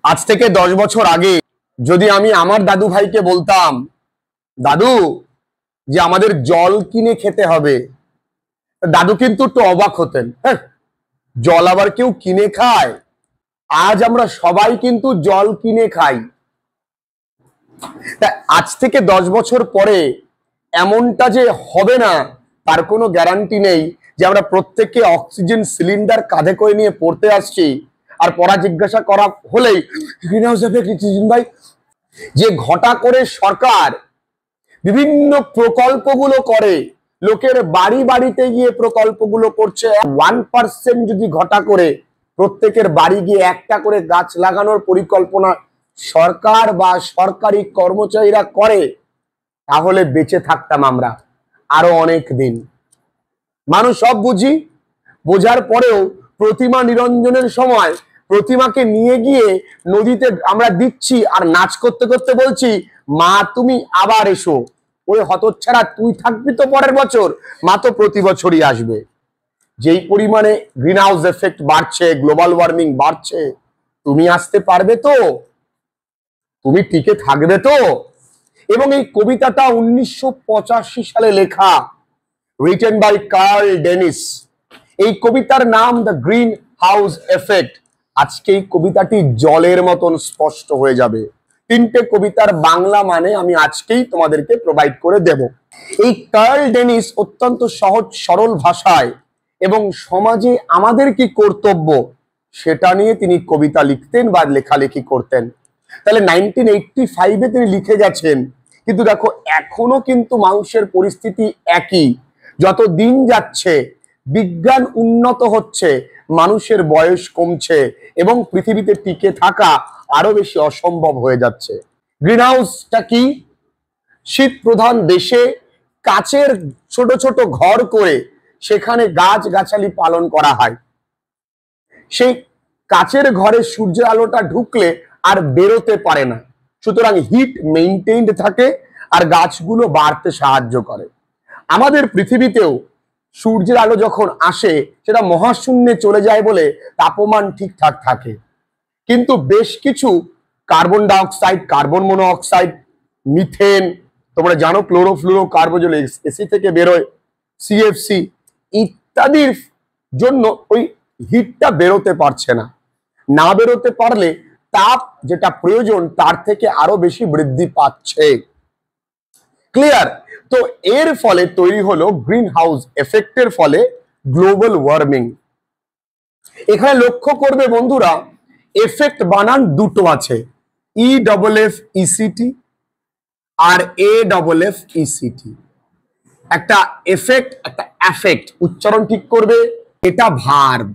আজ থেকে 10 বছর আগে যদি আমি আমার দাদু ভাইকে বলতাম, দাদু যে আমাদের জল কিনে খেতে হবে, দাদু কিন্তু একটু অবাক হতেন। হ্যাঁ, জল আবার কেউ কিনে খায়? আজ আমরা সবাই কিন্তু জল কিনে খাই। তা আজ থেকে 10 বছর পরে এমনটা যে হবে না তার কোনো গ্যারান্টি নেই। যে আমরা প্রত্যেককে অক্সিজেন সিলিন্ডার কাঁধে করে নিয়ে পড়তে আসছি, আর পড়া জিজ্ঞাসা করা হলেই গ্রিন হাউস এফেক্ট ভাই, যে ঘটা করে সরকার বিভিন্ন প্রকল্পগুলো করে, লোকের বাড়ি বাড়িতে গিয়ে প্রকল্পগুলো করছে। 1% যদি ঘটা করে প্রত্যেকের বাড়ি গিয়ে একটা করে গাছ লাগানোর পরিকল্পনা সরকার বা সরকারি কর্মচারীরা করে, তাহলে বেঁচে থাকতাম আমরা আরো অনেক দিন। মানুষ সব বুঝি, বোঝার পরেও প্রতিমা নিরঞ্জনের সময় প্রতিমাকে নিয়ে গিয়ে নদীতে আমরা দিচ্ছি, আর নাচ করতে করতে বলছি, মা তুমি আবার এসো। ওই হতচ্ছাড়া, তুই থাকবি তো পরের বছর, মা তো প্রতি বছরই আসবে। যেই পরিমাণে গ্রিন হাউস এফেক্ট বাড়ছে, গ্লোবাল ওয়ার্মিং বাড়ছে, তুমি আসতে পারবে তো? তুমি টিকে থাকবে তো? এবং এই কবিতাটা 1985 সালে লেখা, রিটেন বাই কার্ল ডেনিস। এই কবিতার নাম দ্য গ্রিন হাউস এফেক্ট। আজকে এই কবিতাটি জলের মতন স্পষ্ট হয়ে যাবে। 3টে কবিতার বাংলা মানে আমি আজকেই তোমাদেরকে প্রোভাইড করে দেব। এই কার্ল ডেনিস অত্যন্ত সহজ সরল ভাষায় এবং সমাজে আমাদের কি কর্তব্য সেটা নিয়ে তিনি কবিতা লিখতেন বা লেখালেখি করতেন। তাহলে 1985-এ তিনি লিখে গেছেন, কিন্তু দেখো এখনো কিন্তু মানুষের পরিস্থিতি একই। যত দিন যাচ্ছে বিজ্ঞান উন্নত হচ্ছে, মানুষের বয়স কমছে এবং পৃথিবীতে টিকে থাকা আরো বেশি অসম্ভব হয়ে যাচ্ছে। গ্রিন হাউসটা কি? শীত প্রধান দেশে কাচের ছোট ছোট ঘর করে সেখানে গাছ গাছালি পালন করা হয়। সেই কাচের ঘরে সূর্যের আলোটা ঢুকলে আর বেরোতে পারে না, সুতরাং হিট মেইনটেইনড থাকে আর গাছগুলো বাড়তে সাহায্য করে। আমাদের পৃথিবীতেও সূর্যের আলো যখন আসে সেটা মহাশূন্যে চলে যায় বলে তাপমান ঠিকঠাক থাকে, কিন্তু বেশ কিছু carbon dioxide, carbon monoxide, methane, তোমরা জানো ক্লোরোফ্লুরো কার্বোজল এসি থেকে বেরোয়, সিএফসি ইত্যাদির জন্য ওই হিটটা বেরোতে পারছে না। না বেরোতে পারলে তাপ যেটা প্রয়োজন তার থেকে আরো বেশি বৃদ্ধি পাচ্ছে। ক্লিয়ার? তো এর ফলে তৈরি হলো গ্রিন হাউস এফেক্টের ফলে গ্লোবাল ওয়ার্মিং। এখানে লক্ষ্য করবে বন্ধুরা, এফেক্ট বানান দুটো আছে, EFFECT আর AFFECT। একটা এফেক্ট, একটা অ্যাফেক্ট। উচ্চারণ ঠিক করবে। এটা ভার্ব,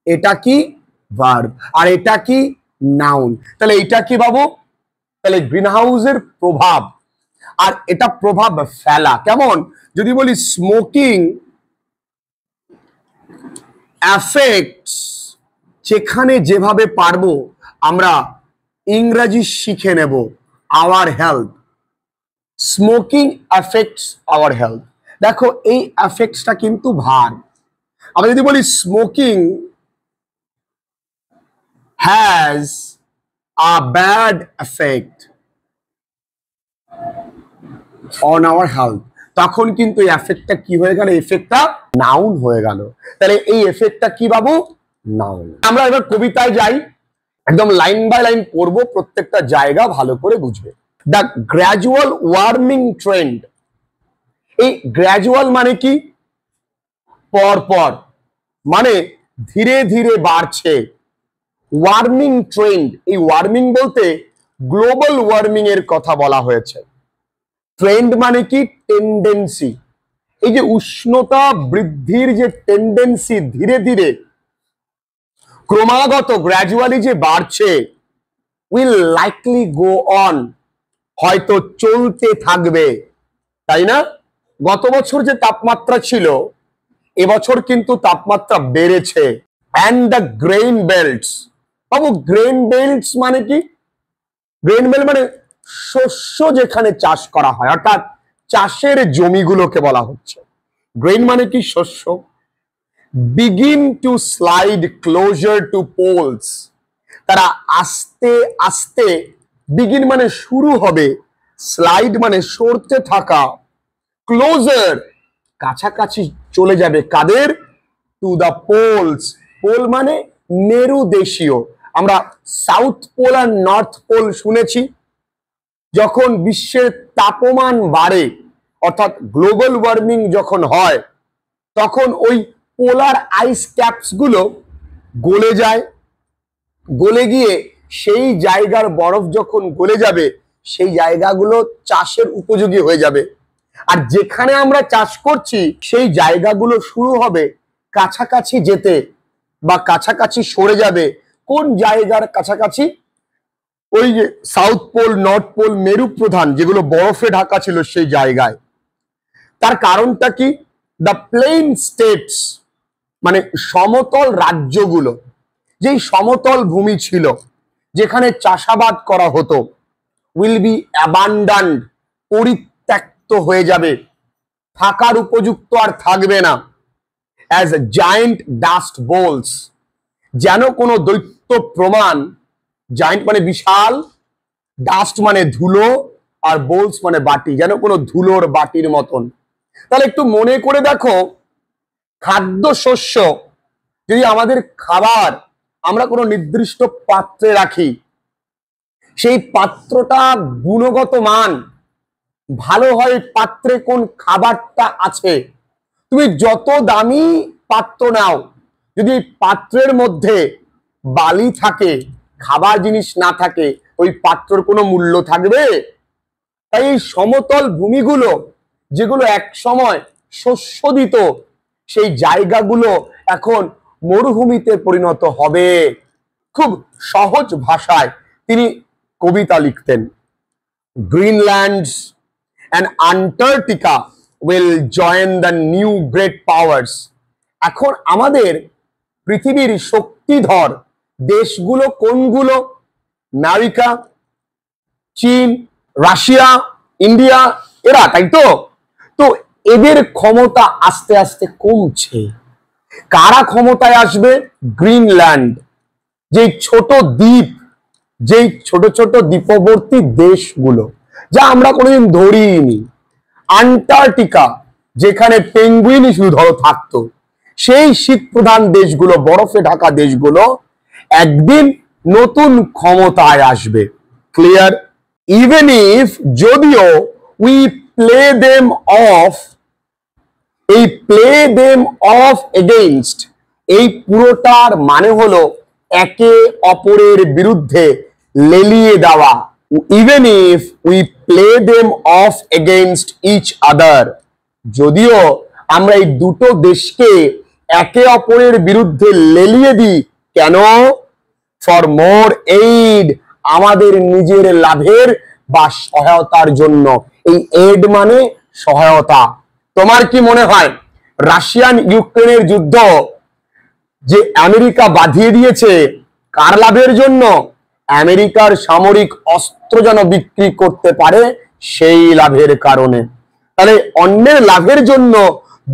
এটা কি ভার্ব, আর এটা কি নাউন। তাহলে এটা কি বাবু? তাহলে গ্রিন হাউসের প্রভাব, আর এটা প্রভাব ফেলা। কেমন? যদি বলি স্মোকিং অ্যাফেক্টস, যেখানে যেভাবে পারবো আমরা ইংরেজি শিখে নেব, our health. Smoking affects our health. দেখো এই অ্যাফেক্টসটা কিন্তু ভার্ব। আমরা যদি বলি smoking has a bad effect on our health, তখন কিন্তু এই এফেক্টটা কি হয়ে গেল? এফেক্টটা নাউন হয়ে গেল। তাহলে এই এফেক্টটা কি বাবু? নাউন। আমরা এবার কবিতায় যাই, একদম লাইন বাই লাইন পড়বো, প্রত্যেকটা জায়গা ভালো করে বুঝবে। The gradual warming trend. এই গ্র্যাজুয়াল মানে কি? পরপর, মানে ধীরে ধীরে বাড়ছে। ওয়ার্মিং ট্রেন্ড, এই ওয়ার্মিং বলতে গ্লোবাল ওয়ার্মিং এর কথা বলা হয়েছে। ট্রেন্ড মানে কি? টেন্ডেন্সি। এই যে উষ্ণতা বৃদ্ধির যে টেন্ডেন্সি, ধীরে ধীরে ক্রমাগত গ্র্যাজুয়ালি যে বাড়ছে, উইল লাইকলি গো অন, হয়তো চলতে থাকবে, তাই না? গত বছর যে তাপমাত্রা ছিল, এবছর কিন্তু তাপমাত্রা বেড়েছে। And the grain belts. Babu grain belts মানে কি? গ্রেইন বেল্ট মানে শস্য যেখানে চাষ করা হয়, অর্থাৎ চাষের জমিগুলোকে বলা হচ্ছে। গ্রেইন মানে কি? শস্য। Begin to slide closer to poles, তারা আস্তে আস্তে, বিগিন মানে শুরু হবে, স্লাইড মানে সরতে থাকা, ক্লোজার কাছাকাছি চলে যাবে, কাদের? To the poles. পোল মানে মেরু দেশীয়। আমরা সাউথ পোল আর নর্থ পোল শুনেছি। যখন বিশ্বের তাপমান বাড়ে, অর্থাৎ গ্লোবাল ওয়ার্মিং যখন হয়, তখন ওই পোলার আইস ক্যাপস গুলো গলে যায়। গলে গিয়ে সেই জায়গার বরফ যখন গলে যাবে, সেই জায়গাগুলো চাষের উপযোগী হয়ে যাবে। আর যেখানে আমরা চাষ করছি সেই জায়গাগুলো শুরু হবে কাছাকাছি যেতে, বা কাছাকাছি সরে যাবে। কোন জায়গার কাছাকাছি? ওই যে সাউথ পোল, নর্থ পোল, মেরু প্রধান যেগুলো বরফে ঢাকা ছিল সেই জায়গায়। তার কারণটা কি? দ্য প্লেন স্টেটস মানে সমতল রাজ্যগুলো, যেই সমতল ভূমি ছিল যেখানে চাষাবাদ করা হতো, উইল বি অ্যাবান্ডান্ড, পরিত্যক্ত হয়ে যাবে, থাকার উপযুক্ত আর থাকবে না। অ্যাজ জায়েন্ট ডাস্ট বোলস, যেন কোনো দৈত্য প্রমাণ। জায়েন্ট মানে বিশাল, ডাস্ট মানে ধুলো, আর বোলস মানে বাটি, যেন কোনো ধুলোর বাটির মতন। তাহলে একটু মনে করে দেখো, খাদ্য শস্য যদি আমাদের খাবার আমরা কোনো নির্দিষ্ট পাত্রে রাখি, সেই পাত্রটা গুণগত মান ভালো হয়, পাত্রে কোন খাবারটা আছে। তুমি যত দামি পাত্র নাও, যদি পাত্রের মধ্যে বালি থাকে, খাবার জিনিস না থাকে, ওই পাত্রের কোনো মূল্য থাকবে? তাই এই সমতল ভূমিগুলো যেগুলো এক সময় শস্য দিত, সেই জায়গাগুলো এখন মরুভূমিতে পরিণত হবে। খুব সহজ ভাষায় তিনি কবিতা লিখতেন। Greenland and Antarctica will join the new great powers. এখন আমাদের পৃথিবীর শক্তিধর দেশগুলো কোনগুলো? আমেরিকা, চীন, রাশিয়া, ইন্ডিয়া, এরা, তাই তো? তো এদের ক্ষমতা আস্তে আস্তে কমছে। কারা ক্ষমতায় আসবে? গ্রিনল্যান্ড, যে ছোট দ্বীপ, যেই ছোট ছোট দ্বীপবর্তী দেশগুলো যা আমরা কোনোদিন ধরিনি। আন্টার্কটিকা, যেখানে পেঙ্গুইনই শুধু ধরো থাকতো, সেই শীত প্রধান দেশগুলো, বরফে ঢাকা দেশগুলো একদিন নতুন ক্ষমতায় আসবে। ক্লিয়ার? ইভেন ইফ, যদিও, উই প্লে দেম অফ, এই প্লে দেম অফ এগেইনস্ট, এই পুরোটার মানে হলো একে অপরের বিরুদ্ধে লেলিয়ে দেওয়া। Even if we play them off against each other, যদিও আমরা এই দুটো দেশকে একে অপরের বিরুদ্ধে লেলিয়ে দিই, কেন? ফর মোর এইড, আমাদের নিজের লাভের বা সহায়তার জন্য। এই এইড মানে সহায়তা। তোমার কি মনে হয় রাশিয়ান ইউক্রেনের যুদ্ধ যে আমেরিকা বাঁধিয়ে দিয়েছে, কার লাভের জন্য? আমেরিকার সামরিক অস্ত্র যেন বিক্রি করতে পারে, সেই লাভের কারণে। তাহলে অন্যের লাভের জন্য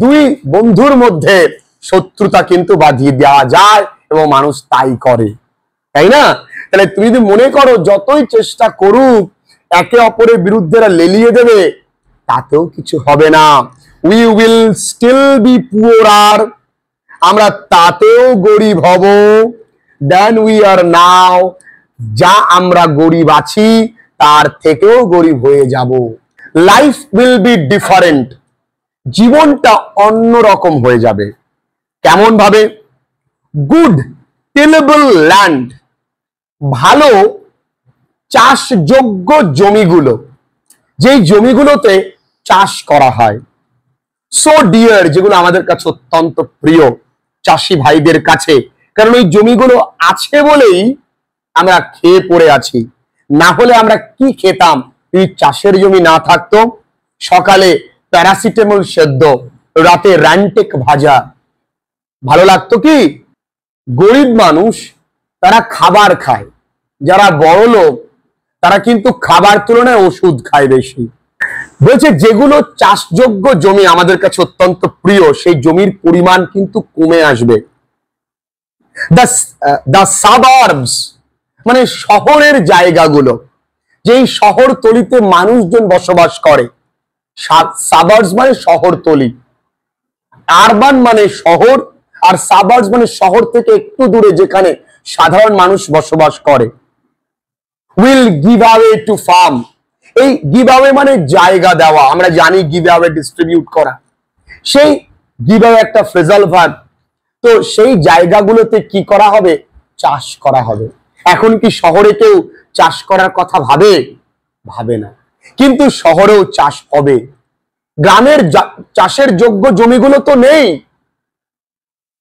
দুই বন্ধুর মধ্যে শত্রুতা কিন্তু বাঁধিয়ে দেওয়া যায়, এবং মানুষ তাই করে, তাই না? তাহলে তুমি যদি মনে করো যতই চেষ্টা করুক একে অপরের বিরুদ্ধে লেলিয়ে দেবে, তাতেও কিছু হবে না। We will still be poor, আমরা তাতেও গরিব হব, দেন উই আর নাও, যা আমরা গরিব আছি তার থেকেও গরিব হয়ে যাব। লাইফ উইল বি ডিফারেন্ট, জীবনটা অন্যরকম হয়ে যাবে। কেমন ভাবে? গুড টিলেবল ল্যান্ড, ভালো চাষযোগ্য জমিগুলো, যেই জমিগুলোতে চাষ করা হয়। সো ডিয়ার, যেগুলো আমাদের কাছে অত্যন্ত প্রিয় চাষি ভাইদের কাছে, কারণ ওই জমিগুলো আছে বলেই আমরা খেয়ে পড়ে আছি। না হলে আমরা কি খেতাম? এই চাষের জমি না থাকতো, সকালে প্যারাসিটামল সেদ্ধ, রাতে র্যান্টেক ভাজা, ভালো লাগতো কি? গরিব মানুষ তারা খাবার খায়, যারা বড় লোক তারা কিন্তু খাবার তুলনায় ওষুধ খায় বেশি। বলছে যেগুলো চাষযোগ্য জমি আমাদের কাছে অত্যন্ত প্রিয়, সেই জমির পরিমাণ কিন্তু কমে আসবে। The suburbs মানে শহরের জায়গাগুলো, যেই শহরতলিতে মানুষজন বসবাস করে। সাবার্বস মানে শহরতলি, আরবান মানে শহর, আর সাবার্বস মানে শহর থেকে একটু দূরে যেখানে সাধারণ মানুষ বসবাস করে। Will give away two farm, এই গিভ অ্যাওয়ে মানে জায়গা দেওয়া, আমরা জানি গিভ অ্যাওয়ে ডিস্ট্রিবিউট করা, সেই গিভ অ্যাওয়ে একটা ফ্রেজাল ভার্ব। তো সেই জায়গাগুলোতে কি করা হবে? চাষ করা হবে। এখন কি শহরে কেউ চাষ করার কথা ভাবে? ভাবে না, কিন্তু শহরেও চাষ হবে। গ্রামের চাষের যোগ্য জমিগুলো তো নেই,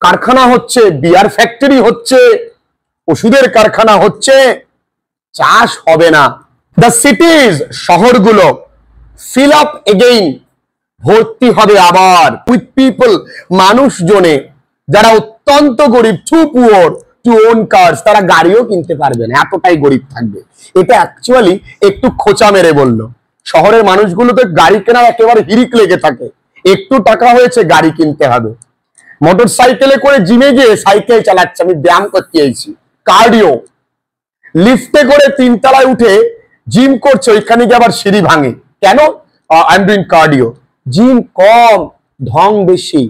কারখানা হচ্ছে, বিয়ার ফ্যাক্টরি হচ্ছে, ওষুধের কারখানা হচ্ছে, চাষ হবে না। দ্য সিটিজ, শহরগুলো, ফিল আপ এগেইন, ভর্তি হবে আবার, উইথ পিপল, মানুষজনে যারা অত্যন্ত গরিব, too poor to own cars, তারা গাড়িও কিনতে পারবে না, এতটাই গরিব থাকবে। এটা অ্যাকচুয়ালি একটু খোঁচা মেরে বললো। শহরের মানুষগুলোতে গাড়ি কেনার একেবারে হিরিক লেগে থাকে, একটু টাকা হয়েছে গাড়ি কিনতে হবে। মোটর সাইকেলে করে জিমে গিয়ে সাইকেল চালাচ্ছে, আমি ব্যায়াম করতে চাইছি, কার্ডিও। লিফটে করে 3 তলায় উঠে জিম করছে, ওইখানে গিয়ে আবার সিঁড়ি ভাঙে, কেন? I am doing cardio. Gym কম, ঢং বেশি,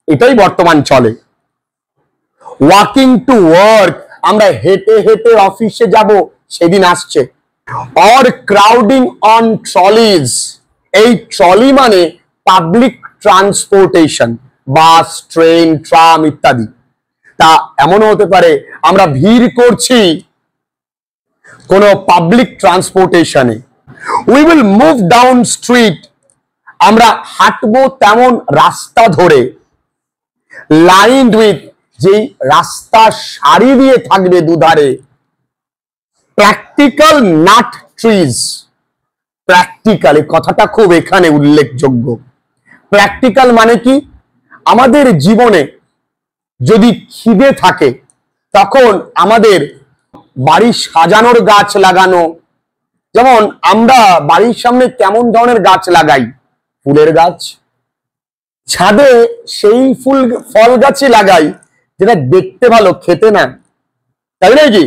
এটাই বর্তমান চলে। ওয়াকিং টু ওয়ার্ক, আমরা হেঁটে হেঁটে অফিসে যাব, সেদিন আসছে। অর ক্রাউডিং অন ট্রলিজ, এই ট্রলি মানে public transportation, bus, train, tram ইত্যাদি। তা এমনও হতে পারে আমরা ভিড় করছি কোন পাবলিক ট্রান্সপোর্টেশনে। We will move down street, আমরা হাঁটবো তেমন রাস্তা ধরে। লাইনড উইথ, যেই রাস্তা সারি দিয়ে থাকবে দুধারে। প্র্যাকটিক্যাল নাট ট্রিজ, প্র্যাকটিক্যাল এই কথাটা খুব এখানে উল্লেখযোগ্য। প্র্যাকটিক্যাল মানে কি? আমাদের জীবনে যদি খিদে থাকে তখন আমাদের বাড়ি সাজানোর গাছ লাগানো, যেমন আমরা বাড়ির সামনে কেমন ধরনের গাছ লাগাই? ফুলের গাছ। ছাদে সেই ফল গাছই লাগাই যেটা দেখতে ভালো, খেতে না, তাই নাকি?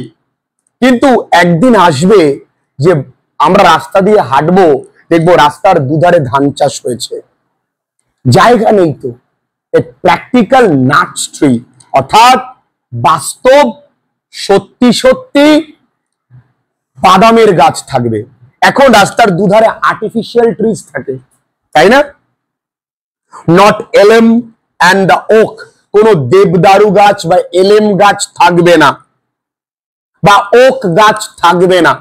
কিন্তু একদিন আসবে যে আমরা রাস্তা দিয়ে হাঁটবো, দেখবো রাস্তার দুধারে ধান চাষ হয়েছে, জায়গা নেই তো। প্র্যাকটিক্যাল নাট ট্রি, অর্থাৎ বাস্তব সত্যি সত্যি বাদামের গাছ থাকবে। এখন রাস্তার দুধারে আর্টিফিশিয়াল ট্রিজ থাকে, তাই না? নট এলেম অ্যান্ড দ্য ওক, কোন দেবদারু গাছ বা এলেম গাছ থাকবে না, বা ওক গাছ থাকবে না।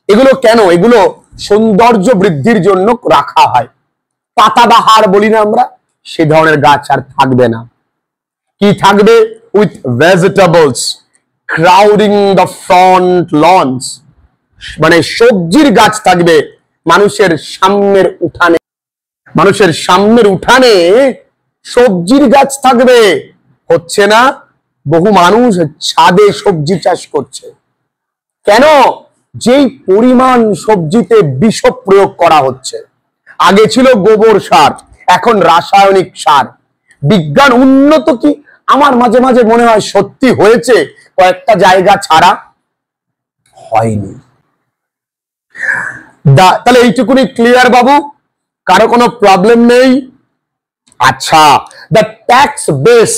এগুলো কেন? এগুলো সৌন্দর্য বৃদ্ধির জন্য রাখা হয়, পাতাবাহার বলি না আমরা, সে ধরনের গাছ আর থাকবে না। কি থাকবে? With vegetables crowding the front lawns, মানে সবজির গাছ থাকবে মানুষের সামনের উঠানে। মানুষের সামনের উঠানে সবজির গাছ থাকবে, হচ্ছে না? বহু মানুষ ছাদে সবজি চাষ করছে, কেন? যেই পরিমাণ সবজিতে বিষ প্রয়োগ করা হচ্ছে। আগে ছিল গোবর সার, এখন রাসায়নিক সার। বিজ্ঞান উন্নত কি আমার মাঝে মাঝে মনে হয় সত্যি হয়েছে, কয়েকটা জায়গা ছাড়া হয়নি। তাহলে এইটুকুনি ক্লিয়ার বাবু? কারো কোনো প্রবলেম নেই? আচ্ছা, the tax base.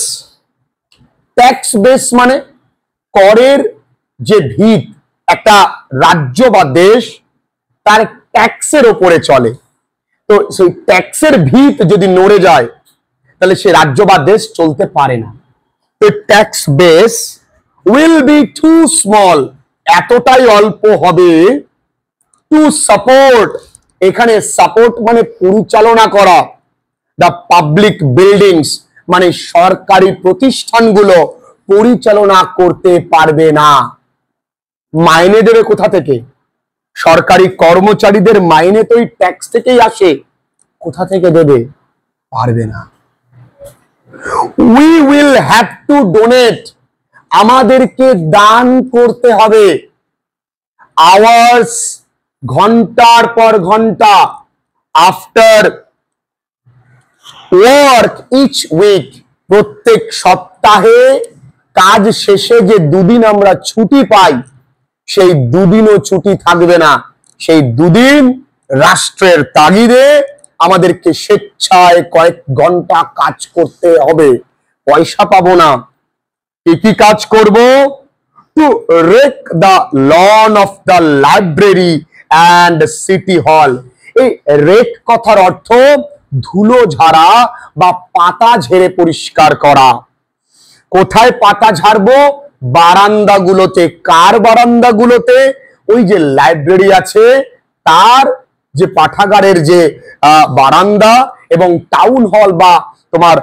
Tax base মানে করের যে ভিত, একটা রাজ্য বা দেশ তার ট্যাক্সের ওপরে চলে। তো সেই ট্যাক্সের ভিত যদি নড়ে যায় তাহলে সে রাজ্য বা দেশ চলতে পারে না। তো tax base will be too small, এতটাই অল্প হবে, টু সাপোর্ট, এখানে সাপোর্ট মানে পরিচালনা করা, দ্য পাবলিক বিল্ডিংস মানে সরকারি প্রতিষ্ঠানগুলো পরিচালনা করতে পারবে না। মাইনে দেবে কোথা থেকে? সরকারি কর্মচারীদের মাইনে তো এই ট্যাক্স থেকেই আসে, কোথা থেকে দেবে? পারবে না। We will have to donate, আমাদেরকে দান করতে হবে। আওয়ার্স, ঘন্টার পর ঘন্টা। আফটার ওয়ার্ক ইচ উইক, প্রত্যেক সপ্তাহে কাজ শেষে যে দুদিন আমরা ছুটি পাই, সেই দুদিনও ছুটি থাকবে না। সেই দুদিন রাষ্ট্রের তাগিদে আমাদেরকে স্বেচ্ছায় কয়েক ঘন্টা কাজ করতে হবে, পয়সা পাবো না। কি কাজ করব? To rake the lawn of the library and city hall. এই রেক কথার অর্থ ধুলো ঝাড়া বা পাতা ঝেড়ে পরিষ্কার করা। কোথায় পাতা ঝাড়বো? বারান্দাগুলোতে। কার বারান্দাগুলোতে? ওই যে লাইব্রেরি আছে তার যে পাঠাগারের যে বারান্দা, এবং টাউন হল বা তোমার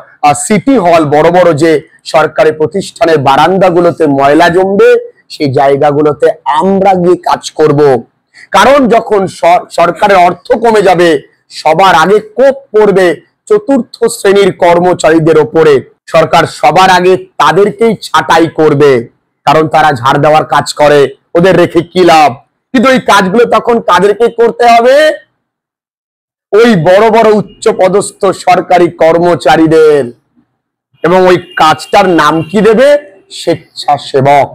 সিটি হল, বড় বড় যে সরকারি প্রতিষ্ঠানের বারান্দাগুলোতে ময়লা জমবে, সেই জায়গাগুলোতে আমরা গিয়ে কাজ করব। কারণ যখন সরকারের অর্থ কমে যাবে, সবার আগে কোপ পড়বে চতুর্থ শ্রেণীর কর্মচারীদের ওপরে। সরকার সবার আগে তাদেরকেই ছাঁটাই করবে, কারণ তারা ঝাড় দেওয়ার কাজ করে, ওদের রেখে কি লাভ। কিন্তু এই কাজগুলো তখন কাদেরকে করতে হবে? ওই বড় বড় উচ্চ পদস্থ সরকারি কর্মচারীদের। এবং ওই কাজটার নাম কি দেবে? স্বেচ্ছাসেবক।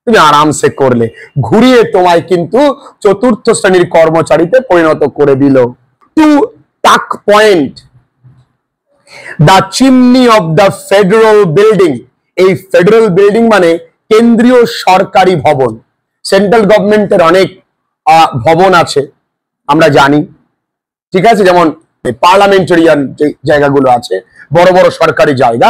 তুমি আরামসে করলে, ঘুরিয়ে তোমায় কিন্তু চতুর্থ শ্রেণীর কর্মচারীতে পরিণত করে দিল। টু টাক point the chimney of the federal building. এই ফেডারেল বিল্ডিং মানে কেন্দ্রীয় সরকারি ভবন। সেন্ট্রাল গভর্নমেন্টের অনেক ভবন আছে আমরা জানি, ঠিক আছে, যেমন পার্লামেন্টারিয়ান যে জায়গাগুলো আছে, বড় বড় সরকারি জায়গা,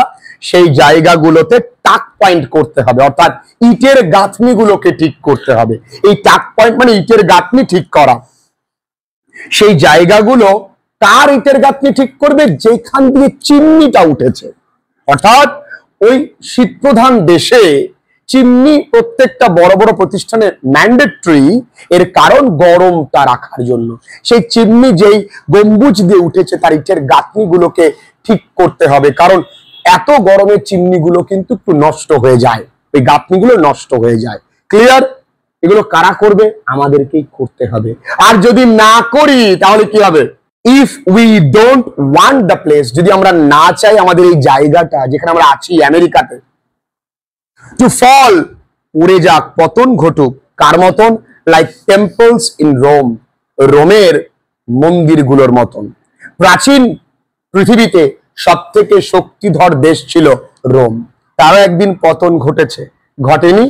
সেই জায়গাগুলোতে টাক পয়েন্ট করতে হবে, অর্থাৎ ইটের গাঁথনিগুলোকে ঠিক করতে হবে। এই টাক পয়েন্ট মানে ইটের গাঁথনি ঠিক করা। সেই জায়গাগুলো কার ইটের গাঁথনি ঠিক করবে? যেখান দিয়ে চিমনিটা উঠেছে। অর্থাৎ ওই শীতপ্রধান দেশে চিমনি প্রত্যেকটা বড় বড় প্রতিষ্ঠানে ম্যান্ডেটরি, এর কারণ গরমটা রাখার জন্য। সেই চিমনি যেই গম্বুজ দিয়ে উঠেছে তার ইটের গাঁথনিগুলোকে ঠিক করতে হবে, কারণ এত গরমে চিমনিগুলো কিন্তু একটু নষ্ট হয়ে যায়, ওই গাঁথনিগুলো নষ্ট হয়ে যায়। ক্লিয়ার? এগুলো কারা করবে? আমাদেরকেই করতে হবে। আর যদি না করি তাহলে কি হবে? If we don't want the place, যদি আমরা না চাই আমাদের এই জায়গাটা যেখানে আমরা আছি আমেরিকাতে, টু ফল, উড়ে যাক, পতন ঘটুক। কার মতন? লাইক টেম্পলস ইন রোম, রোমের মন্দিরগুলোর মতন। প্রাচীন পৃথিবীতে সব থেকে শক্তিধর দেশ ছিল রোম, তারও একদিন পতন ঘটেছে, ঘটেনি?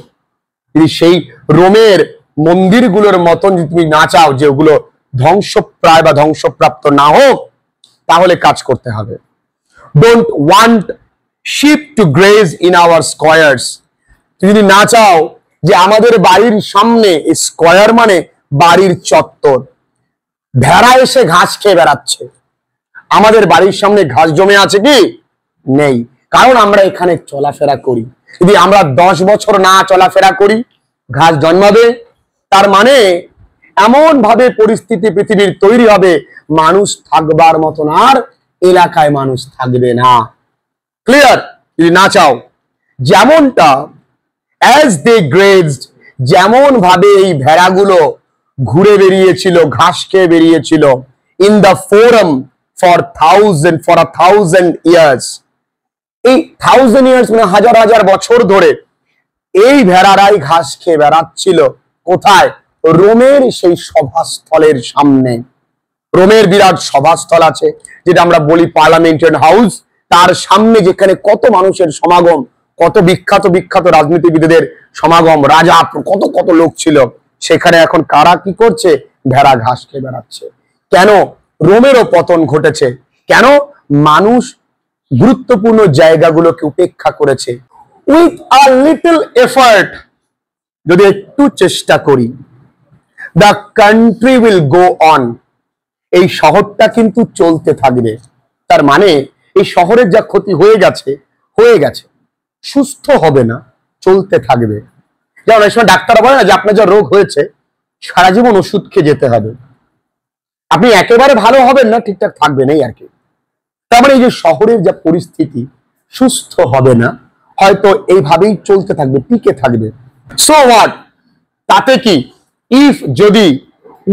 সেই রোমের মন্দিরগুলোর মতন যদি তুমি না চাও যে ওগুলো ধ্বংসপ্রায় বা ধ্বংসপ্রাপ্ত না হোক, তাহলে কাজ করতে হবে। Don't want sheep to graze in our squares. যদি না চাও যে আমাদের বাড়ির সামনে, স্কয়ার মানে বাড়ির চত্বর, ভেড়া এসে ঘাস খেয়ে বেড়াচ্ছে, আমাদের বাড়ির সামনে ঘাস জমে আছে কি? নেই, কারণ আমরা এখানে চলাফেরা করি। যদি আমরা 10 বছর না চলাফেরা করি, ঘাস জন্মাবে। তার মানে এমন ভাবে পরিস্থিতি পৃথিবীর তৈরি হবে, মানুষ থাকবার মতন আর এলাকায় মানুষ থাকবে না। ক্লিয়ার? যদি না চাও, যেমনটা as they grazed, যেমন ভাবে এই ভেড়াগুলো ঘুরে বেরিয়েছিল, ঘাস খেয়ে বেরিয়েছিল, in the forum for a thousand years, এই 1000 years মানে হাজার হাজার বছর ধরে এই ভেড়ারাই ঘাস খেয়ে বেড়াচ্ছিল। কোথায়? রোমের সেই সভাস্থলের সামনে। রোমের বিরাট সভাস্থল আছে, যেটা আমরা বলি পার্লামেন্টারি হাউস। তার সামনে যেখানে কত মানুষের সমাগম, কত বিখ্যাত বিখ্যাত রাজনীতিবিদদের সমাগম, রাজা, কত কত লোক ছিল, সেখানে এখন কারা কি করছে? ভেড়া ঘাস খেয়ে বেড়াচ্ছে। কেন? রোমেরও পতন ঘটেছে। কেন? মানুষ গুরুত্বপূর্ণ জায়গাগুলোকে উপেক্ষা করেছে। উইথ আ লিটল এফার্ট, যদি একটু চেষ্টা করি, the country will go on, এই শহরটা কিন্তু চলতে থাকবে। তার মানে এই শহরের যা ক্ষতি হয়ে গেছে, সুস্থ হবে না, চলতে থাকবে। যেমন এই সময় ডাক্তাররা বলে না যে আপনার যা রোগ হয়েছে সারা জীবন ওষুধ খেয়ে যেতে হবে, আপনি একেবারে ভালো হবেন না, ঠিকঠাক থাকবেন এই আর কি। তার মানে এই যে শহরের যা পরিস্থিতি, সুস্থ হবে না, হয়তো এইভাবেই চলতে থাকবে, টিকে থাকবে। So what? তাতে কি? ইফ, যদি,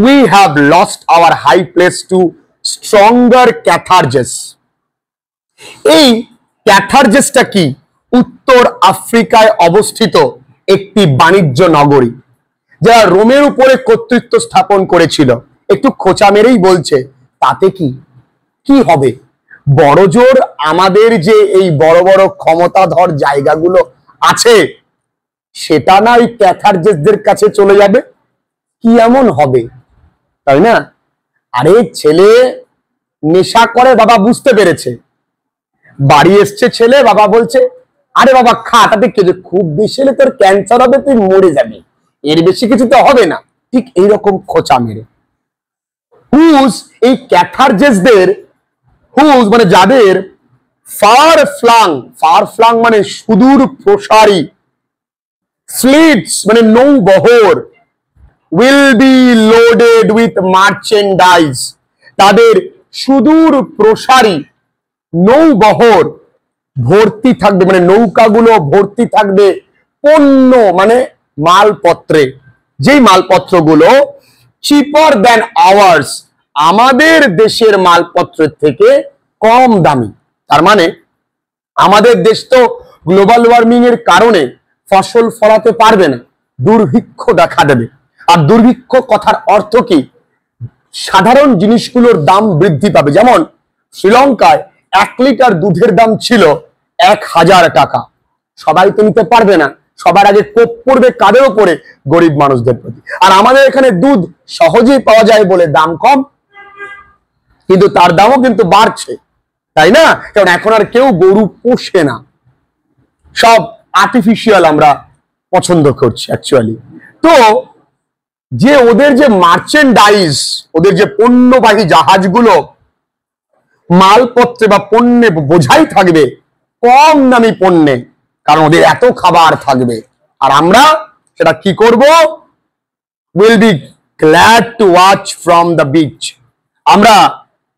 we have lost our high place to stronger catharsis, এই ক্যাথারজেসটা কি? উত্তর আফ্রিকায় অবস্থিত একটি বাণিজ্য নগরী। যারা রোমের উপরে কর্তৃত্ব স্থাপন করেছিল, একটু খোঁচা মেরেই বলছে তাতে কি কি হবে? বড়জোর আমাদের যে এই বড় বড় ক্ষমতাধর জায়গাগুলো আছে সেটা না ওই ক্যাথারজেসদের কাছে চলে যাবে? কি এমন হবে, তাই না? আরে ছেলে নেশা করে, বাবা বুঝতে পেরেছে, বাড়ি এসছে ছেলে, বাবা বলছে আরে বাবা খা, তাতে কি, খুব বেশি হলে তোর ক্যান্সার হবে, তুই মরে যাবি, এর বেশি কিছু তো হবে না। ঠিক এইরকম খোঁচা মেরে হুজ এই ক্যাথারজেসদের, হুজ মানে যাদের ফার ফ্লাং মানে সুদূর প্রসারী, ফ্লিটস মানে নৌবহর, will be loaded with merchandise, তাদের সুদূর প্রসারী নৌবহর ভর্তি থাকবে, মানে নৌকাগুলো ভর্তি থাকবে পণ্য মানে মালপত্রে, যেই মালপত্রগুলো চিপার দ্যান আওয়ার্স, আমাদের দেশের মালপত্রের থেকে কম দামি। তার মানে আমাদের দেশ তো গ্লোবাল ওয়ার্মিং এর কারণে ফসল ফলাতে পারবে না, দুর্ভিক্ষ দেখা দেবে। আর দুর্ভিক্ষ কথার অর্থ কি? সাধারণ জিনিসগুলোর দাম বৃদ্ধি পাবে। যেমন শ্রীলঙ্কায় 1 লিটার দুধের দাম ছিল 1000 টাকা, সবাই তো নিতে পারবে না, সবার আগে কোপ পড়বে কাদের উপরে? গরিব মানুষদের প্রতি। আর আমাদের এখানে দুধ সহজেই পাওয়া যায় বলে দাম কম, কিন্তু তার দামও কিন্তু বাড়ছে, তাই না? কারণ এখন আর কেউ গরু পোষে না, সব আর্টিফিশিয়াল আমরা পছন্দ করছি অ্যাকচুয়ালি। তো যে ওদের যে মার্চেন্ডাইজ, ওদের যে পণ্যবাহী জাহাজগুলো মালপত্রে বা পণ্যে বোঝাই থাকবে কম দামি পণ্যে, কারণ ওদের এত খাবার থাকবে, আর আমরা সেটা কি করব? will be glad to watch from the beach, আমরা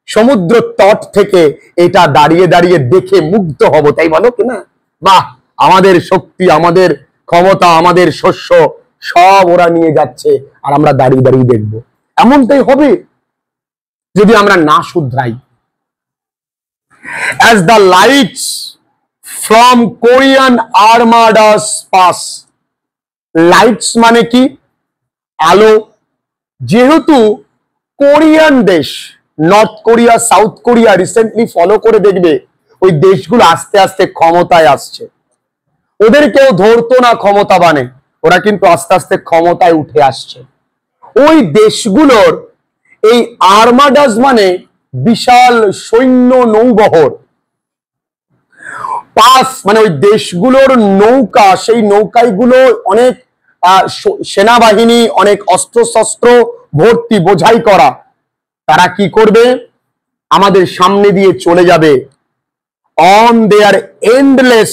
সমুদ্র তট থেকে এটা দাঁড়িয়ে দাঁড়িয়ে দেখে মুগ্ধ হব, তাই বলো কিনা? বাহ, আমাদের শক্তি, আমাদের ক্ষমতা, আমাদের শস্য সব ওরা নিয়ে যাচ্ছে আর আমরা দাঁড়িয়ে দাঁড়িয়ে দেখব। এমনটাই হবে যদি আমরা না শুধরাই। as the lights from Korean armadas pass, lights মানে কি? আলো। যেহেতু কোরিয়ান দেশ, north Korea, south Korea recently follow করে দেখবে ওই দেশগুলো আস্তে আস্তে ক্ষমতায় আসছে, ওদের কেউ ধরতো না ক্ষমতা বানে, ওরা কিন্তু আস্তে আস্তে ক্ষমতায় উঠে আসছে। ওই দেশগুলোর এই আর্মাডাস মানে বিশাল সৈন্য নৌবহর, পাস মানে ওই দেশগুলোর নৌকা, সেই নৌকাগুলো অনেক সেনাবাহিনী, অনেক অস্ত্রশস্ত্র ভর্তি বোঝাই করা, তারা কি করবে? আমাদের সামনে দিয়ে চলে যাবে on their endless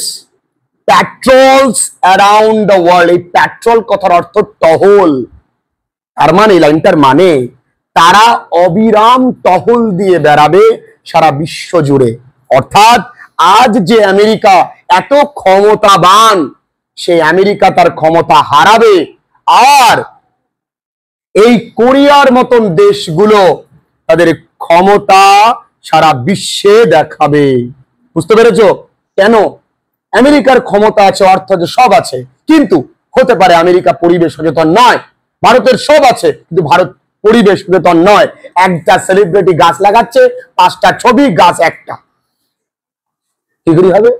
patrols around the world. এই প্যাট্রোল কথার অর্থ টহল, তার মানে লাইনটার মানে তারা অবিরাম টহল দিয়ে বেড়াবে সারা বিশ্ব জুড়ে। অর্থাৎ আজ যে আমেরিকা এত ক্ষমতাবান, সেই আমেরিকা তার ক্ষমতা হারাবে, আর এই কোরিয়ার মতন দেশগুলো তাদের ক্ষমতা সারা বিশ্বে দেখাবে। বুঝতে পেরেছো কেন? আমেরিকার ক্ষমতা আছে, অর্থ আছে, সব আছে, কিন্তু হতে পারে আমেরিকা পরিবেশ সচেতন নয়। ভারতের সব আছে, কিন্তু ভারত পরিবেশ সচেতন নয়। একটা সেলিব্রিটি গাছ লাগাচ্ছে, 5টা ছবি, গাছ একটা, কি করে হবে?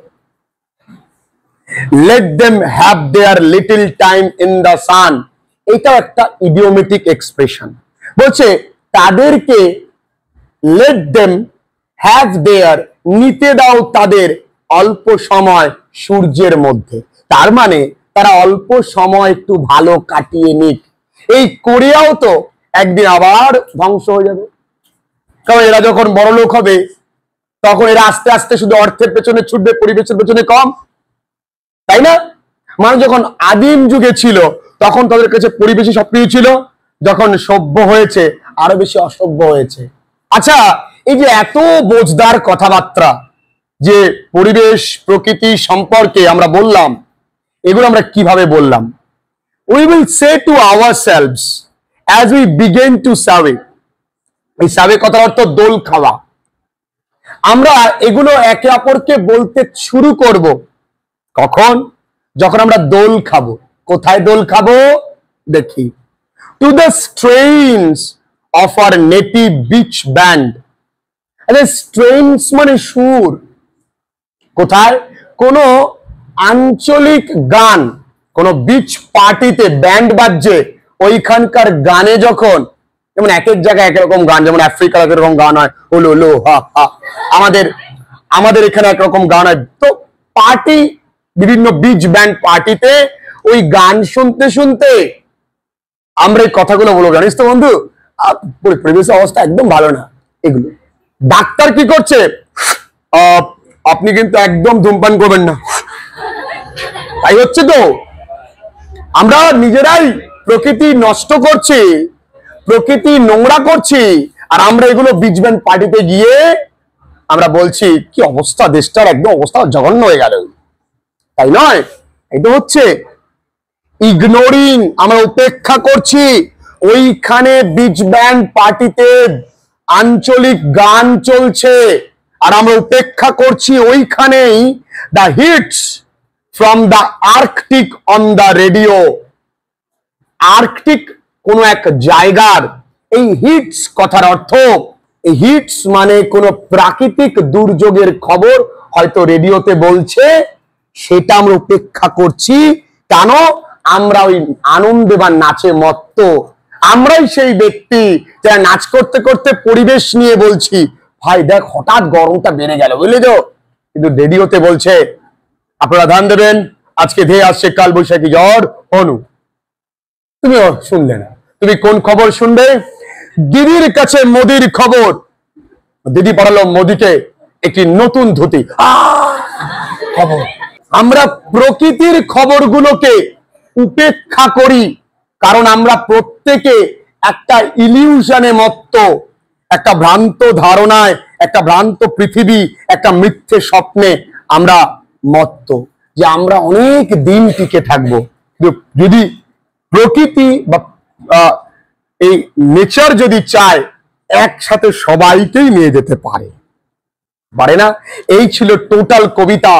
let them have their little time in the sun, এটা একটা ইডিওমেটিক এক্সপ্রেশন। বলছে তাদেরকে let them have their, নিতে দাও তাদের অল্প সময় সূর্যের মধ্যে। তার মানে তারা অল্প সময় একটু ভালো কাটিয়ে নিক। এই কোরিয়াও তো একদিন আবার ধ্বংস হয়ে যাবে, কারণ এরা যখন বড় লোক হবে তখন এরা আস্তে আস্তে শুধু অর্থের পেছনে ছুটবে, পরিবেশের পেছনে কম, তাই না? মানুষ যখন আদিম যুগে ছিল তখন তাদের কাছে পরিবেশই সবকিছু ছিল, যখন সভ্য হয়েছে আরো বেশি অসভ্য হয়েছে। আচ্ছা, এই যে এত বোঝদার কথাবার্তা যে পরিবেশ প্রকৃতি সম্পর্কে আমরা বললাম, এগুলো আমরা কিভাবে বললাম? we will say to ourselves as we begin to survey, এই সার্ভে কথার অর্থ দোল খাওয়া। আমরা এগুলো একে অপরকে বলতে শুরু করব কখন? যখন আমরা দোল খাবো। কোথায় দোল খাবো? দেখি, to the strains of our native beach band. আরে স্ট্রেইনস মানে সুর। কোথায়? কোন আঞ্চলিক গান, কোন বিচ পার্টিতে ব্যান্ড বাজছে, ওইখানকার গানে যখন, যেমন এক এক জায়গায় একরকম গান, যেমন আফ্রিকার একরকম গান হয়, হলো লো হা হা, আমাদের এখানে একরকম গান হয়। তো পার্টি, বিভিন্ন বিচ ব্যান্ড পার্টিতে ওই গান শুনতে শুনতে আমরা এই কথাগুলো বলবো, জানিস তো বন্ধু, পরিবেশ অবস্থা একদম ভালো না। এগুলো ডাক্তার কি করছে, আপনি কিন্তু একদম ধূমপান করবেন না, তাই হচ্ছে তো। আমরা নিজেরাই প্রকৃতি নষ্ট করছি, প্রকৃতি নোংরা করছি, আর আমরা এগুলো বিচ ব্যান্ড পার্টিতে গিয়ে আমরা বলছি কি অবস্থা, দেশটার একদম অবস্থা জঘন্য হয়ে গেল, তাই নয়? এটা হচ্ছে ইগনোরিং, আমরা উপেক্ষা করছি। ওইখানে বিচ ব্যান্ড পার্টিতে আঞ্চলিক গান চলছে, আর আমরা উপেক্ষা করছি ওইখানেই the hits from the Arctic on the radio. Arctic কোন এক জায়গার এই হিটস কথার অর্থ, এই হিটস মানে কোন প্রাকৃতিক দুর্যোগের খবর হয়তো রেডিওতে বলছে, সেটা আমরা উপেক্ষা করছি। কেন? আমরা ওই আনন্দে বা নাচে মত্ত। আমরাই সেই ব্যক্তি যারা নাচ করতে করতে পরিবেশ নিয়ে বলছি, ভাই দেখ হঠাৎ গরমটা বেড়ে গেল, বুঝলি তো, কিন্তু রেডিওতে বলছে আপনারা ধ্যান দেবেন, আজকে ধেয়ে আসছে কাল বৈশাখী ঝড় অনু। তুমি শুনলে না, তুমি কোন খবর শুনবে? দিদির কাছে মোদির খবর। দিদি পাঠালো মোদিকে একটি নতুন ধুতি খবর। আমরা প্রকৃতির খবরগুলোকে উপেক্ষা করি, কারণ আমরা প্রত্যেকে একটা ইলিউশনে মত্ত, একটা ভ্রান্ত ধারণায়, একটা ভ্রান্ত পৃথিবী, একটা মিথ্যে স্বপ্নে আমরা মত্ত, যে আমরা অনেক দিন টিকে থাকবো। যদি প্রকৃতি বা এই নেচার যদি চায়, একসাথে সবাইকেই নিয়ে যেতে পারে, পারে না? এই ছিল টোটাল কবিতা।